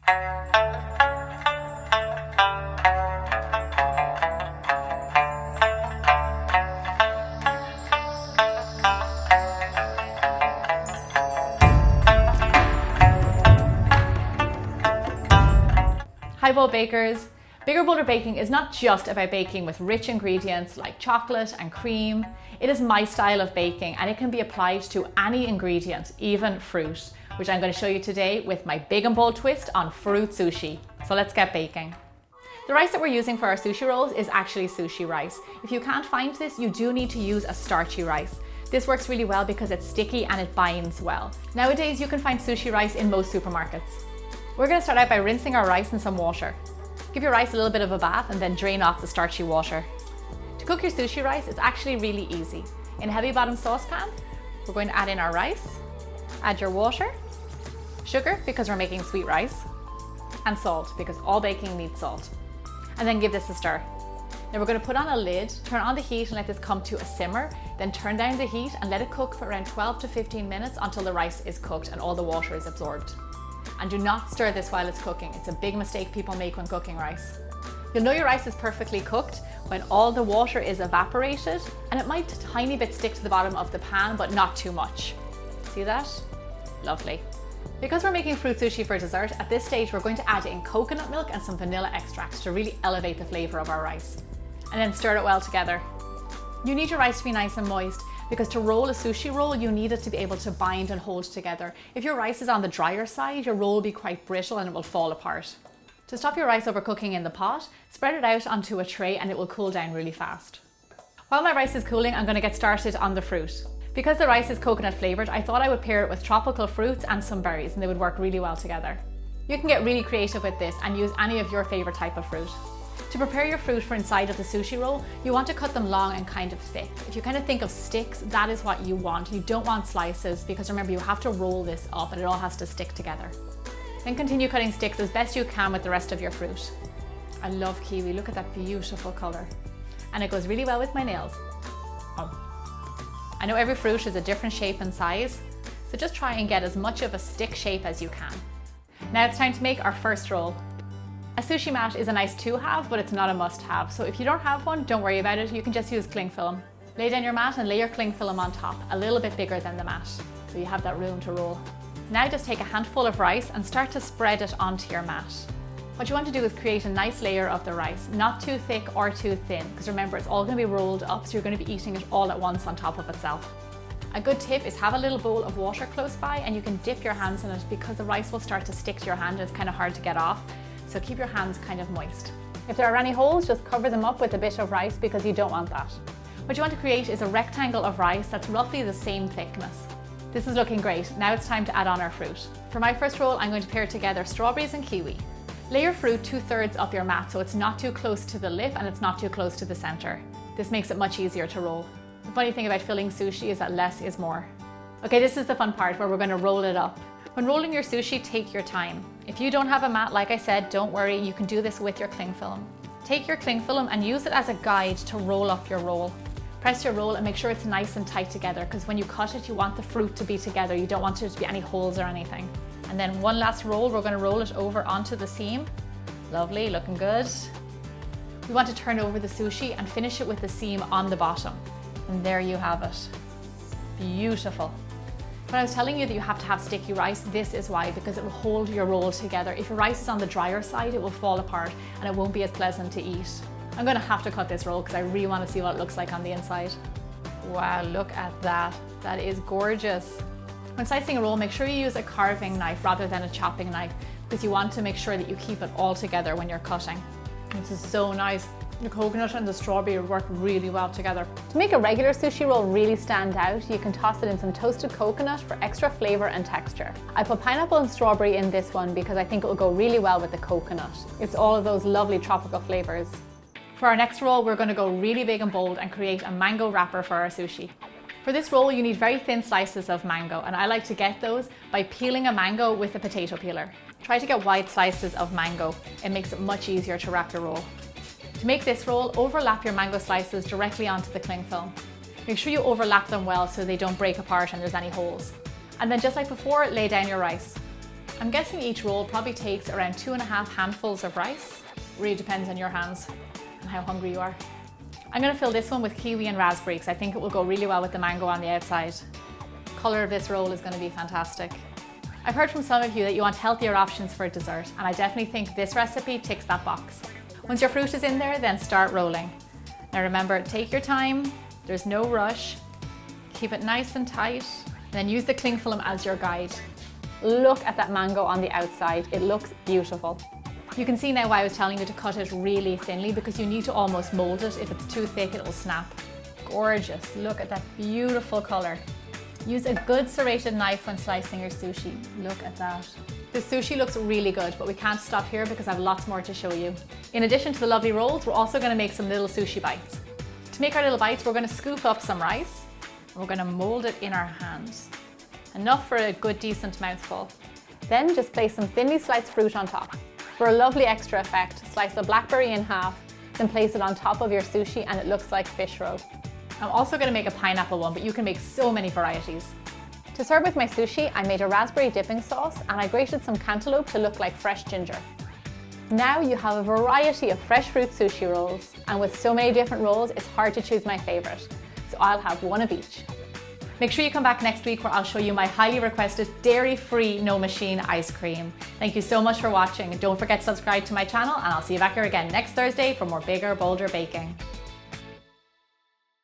Hi bowl bakers! Bigger bolder baking is not just about baking with rich ingredients like chocolate and cream. It is my style of baking and it can be applied to any ingredient, even fruit, which I'm going to show you today with my big and bold twist on fruit sushi. So let's get baking. The rice that we're using for our sushi rolls is actually sushi rice. If you can't find this, you do need to use a starchy rice. This works really well because it's sticky and it binds well. Nowadays you can find sushi rice in most supermarkets. We're going to start out by rinsing our rice in some water. Give your rice a little bit of a bath and then drain off the starchy water. To cook your sushi rice, it's actually really easy. In a heavy bottom saucepan, we're going to add in our rice, add your water, sugar because we're making sweet rice, and salt because all baking needs salt. And then give this a stir. Now we're going to put on a lid, turn on the heat and let this come to a simmer, then turn down the heat and let it cook for around 12 to 15 minutes until the rice is cooked and all the water is absorbed. And do not stir this while it's cooking. It's a big mistake people make when cooking rice. You'll know your rice is perfectly cooked when all the water is evaporated and it might a tiny bit stick to the bottom of the pan, but not too much. See that? Lovely. Because we're making fruit sushi for dessert, at this stage we're going to add in coconut milk and some vanilla extract to really elevate the flavor of our rice. And then stir it well together. You need your rice to be nice and moist because to roll a sushi roll, you need it to be able to bind and hold together. If your rice is on the drier side, your roll will be quite brittle and it will fall apart. To stop your rice overcooking in the pot, spread it out onto a tray and it will cool down really fast. While my rice is cooling, I'm going to get started on the fruit. Because the rice is coconut flavored, I thought I would pair it with tropical fruits and some berries and they would work really well together. You can get really creative with this and use any of your favorite type of fruit. To prepare your fruit for inside of the sushi roll, you want to cut them long and kind of thick. If you kind of think of sticks, that is what you want. You don't want slices because remember you have to roll this up and it all has to stick together. Then continue cutting sticks as best you can with the rest of your fruit. I love kiwi, look at that beautiful color. And it goes really well with my nails. I know every fruit is a different shape and size, so just try and get as much of a stick shape as you can. Now it's time to make our first roll. A sushi mat is a nice to-have, but it's not a must-have. So if you don't have one, don't worry about it. You can just use cling film. Lay down your mat and lay your cling film on top, a little bit bigger than the mat, so you have that room to roll. Now just take a handful of rice and start to spread it onto your mat. What you want to do is create a nice layer of the rice, not too thick or too thin, because remember it's all going to be rolled up, so you're going to be eating it all at once on top of itself. A good tip is have a little bowl of water close by and you can dip your hands in it because the rice will start to stick to your hand and it's kind of hard to get off. So keep your hands kind of moist. If there are any holes, just cover them up with a bit of rice because you don't want that. What you want to create is a rectangle of rice that's roughly the same thickness. This is looking great. Now it's time to add on our fruit. For my first roll, I'm going to pair together strawberries and kiwi. Lay your fruit 2/3 up your mat so it's not too close to the lip and it's not too close to the center. This makes it much easier to roll. The funny thing about filling sushi is that less is more. Okay, this is the fun part where we're going to roll it up. When rolling your sushi, take your time. If you don't have a mat, like I said, don't worry, you can do this with your cling film. Take your cling film and use it as a guide to roll up your roll. Press your roll and make sure it's nice and tight together because when you cut it, you want the fruit to be together. You don't want there to be any holes or anything. And then one last roll, we're going to roll it over onto the seam. Lovely, looking good. We want to turn over the sushi and finish it with the seam on the bottom. And there you have it. Beautiful. When I was telling you that you have to have sticky rice, this is why, because it will hold your roll together. If your rice is on the drier side, it will fall apart and it won't be as pleasant to eat. I'm going to have to cut this roll because I really want to see what it looks like on the inside. Wow, look at that. That is gorgeous. When slicing a roll, make sure you use a carving knife rather than a chopping knife because you want to make sure that you keep it all together when you're cutting. This is so nice. The coconut and the strawberry work really well together. To make a regular sushi roll really stand out, you can toss it in some toasted coconut for extra flavor and texture. I put pineapple and strawberry in this one because I think it will go really well with the coconut. It's all of those lovely tropical flavors. For our next roll, we're going to go really big and bold and create a mango wrapper for our sushi. For this roll, you need very thin slices of mango, and I like to get those by peeling a mango with a potato peeler. Try to get wide slices of mango. It makes it much easier to wrap your roll. To make this roll, overlap your mango slices directly onto the cling film. Make sure you overlap them well so they don't break apart and there's any holes. And then just like before, lay down your rice. I'm guessing each roll probably takes around 2.5 handfuls of rice. Really depends on your hands and how hungry you are. I'm gonna fill this one with kiwi and raspberry because I think it will go really well with the mango on the outside. The color of this roll is gonna be fantastic. I've heard from some of you that you want healthier options for dessert, and I definitely think this recipe ticks that box. Once your fruit is in there, then start rolling. Now remember, take your time, there's no rush, keep it nice and tight, and then use the cling film as your guide. Look at that mango on the outside, it looks beautiful. You can see now why I was telling you to cut it really thinly, because you need to almost mold it. If it's too thick, it'll snap. Gorgeous, look at that beautiful color. Use a good serrated knife when slicing your sushi. Look at that. The sushi looks really good, but we can't stop here because I have lots more to show you. In addition to the lovely rolls, we're also gonna make some little sushi bites. To make our little bites, we're gonna scoop up some rice, and we're gonna mold it in our hands. Enough for a good, decent mouthful. Then just place some thinly sliced fruit on top. For a lovely extra effect, slice a blackberry in half, then place it on top of your sushi and it looks like fish roe. I'm also going to make a pineapple one, but you can make so many varieties. To serve with my sushi, I made a raspberry dipping sauce and I grated some cantaloupe to look like fresh ginger. Now you have a variety of fresh fruit sushi rolls, and with so many different rolls, it's hard to choose my favorite. So I'll have one of each. Make sure you come back next week where I'll show you my highly requested dairy-free no machine ice cream. Thank you so much for watching, and don't forget to subscribe to my channel, and I'll see you back here again next Thursday for more bigger, bolder baking.